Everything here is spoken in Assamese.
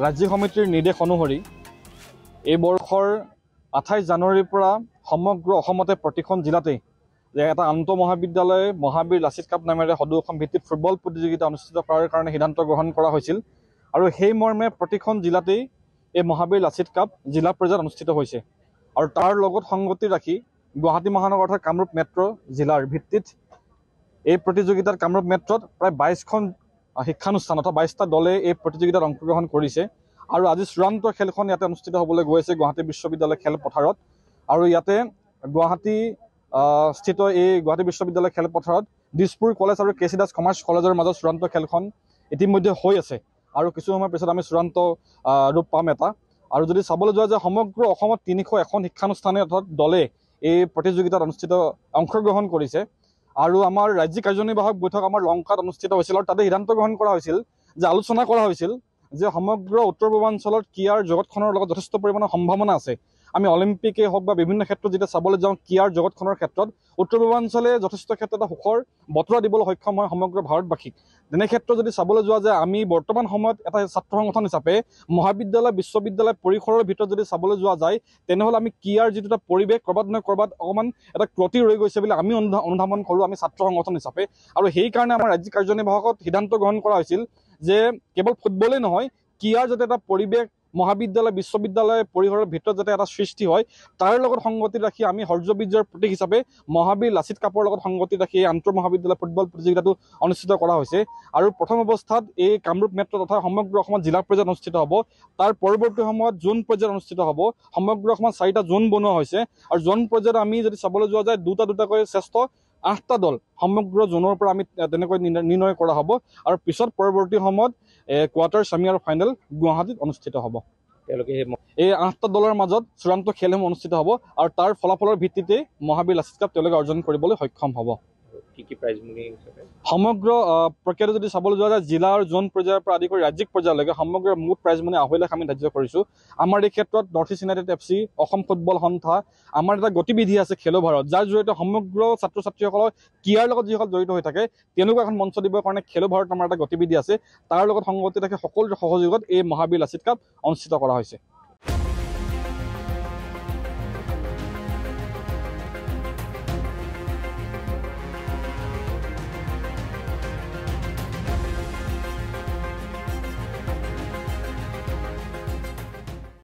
ৰাজ্যিক সমিতিৰ নিৰ্দেশ অনুসৰি এই বৰ্ষৰ 28 জানুৱাৰীৰ পৰা সমগ্ৰ অসমতে প্ৰতিখন জিলাতেই এটা আন্তঃ মহাবিদ্যালয় মহাবীৰ লাচিত কাপ নামেৰে সদৌ অসম ভিত্তিত ফুটবল প্ৰতিযোগিতা অনুষ্ঠিত কৰাৰ কাৰণে সিদ্ধান্ত গ্ৰহণ কৰা হৈছিল আৰু সেই মৰ্মে প্ৰতিখন জিলাতেই এই মহাবীৰ লাচিত কাপ জিলা পৰ্যায়ত অনুষ্ঠিত হৈছে আৰু তাৰ লগত সংগতি ৰাখি গুৱাহাটী মহানগৰ অৰ্থাৎ কামৰূপ মেট্ৰ' জিলাৰ ভিত্তিত এই প্ৰতিযোগিতাত কামৰূপ মেট্ৰত প্ৰায় 22খন শিক্ষানুষ্ঠান অৰ্থাৎ 22টা দলে এই প্ৰতিযোগিতাত অংশগ্ৰহণ কৰিছে আৰু আজি চূড়ান্ত খেলখন ইয়াতে অনুষ্ঠিত হ'বলৈ গৈ আছে গুৱাহাটী বিশ্ববিদ্যালয় খেলপথাৰত আৰু ইয়াতে গুৱাহাটী স্থিত এই গুৱাহাটী বিশ্ববিদ্যালয় খেলপথাৰত দিছপুৰ কলেজ আৰু কেচি দাস কমাৰ্চ কলেজৰ মাজত চূড়ান্ত খেলখন ইতিমধ্যে হৈ আছে আৰু কিছু সময়ৰ পিছত আমি চূড়ান্ত ৰূপ পাম এটা আৰু যদি চাবলৈ যোৱা যে সমগ্ৰ অসমত 301খন শিক্ষানুষ্ঠানে অৰ্থাৎ দলে এই প্ৰতিযোগিতাত অংশগ্ৰহণ কৰিছে আৰু আমাৰ ৰাজ্যিক কাৰ্যনিৰ্বাহক বৈঠক আমাৰ লংকাত অনুষ্ঠিত হৈছিল আৰু তাতে সিদ্ধান্ত গ্ৰহণ কৰা হৈছিল যে আলোচনা কৰা হৈছিল যে সমগ্ৰ উত্তৰ পূৰ্বাঞ্চলত ক্ৰীড়াৰ জগতখনৰ লগত যথেষ্ট পৰিমাণৰ সম্ভাৱনা আছে আমি অলিম্পিকেই হওক বা বিভিন্ন ক্ষেত্ৰত যেতিয়া চাবলৈ যাওঁ ক্ৰীড়াৰ জগতখনৰ ক্ষেত্ৰত উত্তৰ পূৰ্বাঞ্চলে যথেষ্ট ক্ষেত্ৰত এটা সুখৰ বতৰা দিবলৈ সক্ষম হয় সমগ্ৰ ভাৰতবাসীক তেনে ক্ষেত্ৰত যদি চাবলৈ যোৱা যে আমি বৰ্তমান সময়ত এটা ছাত্ৰ সংগঠন হিচাপে মহাবিদ্যালয় বিশ্ববিদ্যালয় পৰিসৰৰ ভিতৰত যদি চাবলৈ যোৱা যায় তেনেহ'লে আমি ক্ৰীড়াৰ যিটো এটা পৰিৱেশ ক'ৰবাত নহয় ক'ৰবাত অকণমান এটা ক্ৰতি ৰৈ গৈছে বুলি আমি অনুধাৱন কৰোঁ আমি ছাত্ৰ সংগঠন হিচাপে আৰু সেইকাৰণে আমাৰ ৰাজ্যিক কাৰ্যনিৰ্বাহকত সিদ্ধান্ত গ্ৰহণ কৰা হৈছিল যে কেৱল ফুটবলেই নহয় ক্ৰীড়াৰ যাতে এটা পৰিৱেশ মহাবিদ্যালয় বিশ্ববিদ্যালয় পৰিসৰৰ ভিতৰত যাতে এটা সৃষ্টি হয় তাৰ লগত সংগতি ৰাখি আমি হৰ্যবীৰ্যৰ প্ৰতীক হিচাপে মহাবীৰ লাচিত কাপৰ লগত সংগতি ৰাখি এই আন্তঃ মহাবিদ্যালয় ফুটবল প্ৰতিযোগিতাটো অনুষ্ঠিত কৰা হৈছে আৰু প্ৰথম অৱস্থাত এই কামৰূপ মেট্ৰ তথা সমগ্ৰ অসমত জিলা পৰ্যায়ত অনুষ্ঠিত হ'ব তাৰ পৰৱৰ্তী সময়ত জোন পৰ্যায়ত অনুষ্ঠিত হ'ব সমগ্ৰ অসমত 4টা জোন বনোৱা হৈছে আৰু জোন পৰ্যায়ত আমি যদি চাবলৈ যোৱা যায় দুটাকৈ শ্ৰেষ্ঠ 8টা দল সমগ্ৰ জোনৰ পৰা আমি তেনেকৈ নিৰ্ণয় কৰা হ'ব আৰু পিছত পৰৱৰ্তী সময়ত কোৱাৰ্টাৰ ছেমি আৰু ফাইনেল গুৱাহাটীত অনুষ্ঠিত হ'ব এই 8টা দলৰ মাজত চূড়ান্ত খেলসমূহ অনুষ্ঠিত হ'ব আৰু তাৰ ফলাফলৰ ভিত্তিতে মহাবীৰ লাচিত কাপ তেওঁলোকে অৰ্জন কৰিবলৈ সক্ষম হ'ব সমগ্ৰ প্ৰক্ৰিয়াটো যদি চাবলৈ যোৱা যায় জিলা আৰু জোন পৰ্যায়ৰ পৰা আদি কৰি ৰাজ্যিক পৰ্যায়লৈকে সমগ্ৰ মুঠ প্ৰাইজ মানি 2.5 লাখ আমি ধাৰ্য কৰিছোঁ আমাৰ এই ক্ষেত্ৰত north east United FC Assam football সন্থা আমাৰ এটা গতিবিধি আছে খেলো ভাৰত যাৰ জৰিয়তে সমগ্ৰ ছাত্ৰ ছাত্ৰীসকলৰ ক্ৰীড়াৰ লগত যিসকল জড়িত হৈ থাকে তেওঁলোকক এখন মঞ্চ দিবৰ কাৰণে খেলো ভাৰত আমাৰ এটা গতিবিধি আছে তাৰ লগত সংগতি ৰাখি সকলোৰে সহযোগত এই মহাবীৰ লাচিত কাপ অনুষ্ঠিত কৰা হৈছে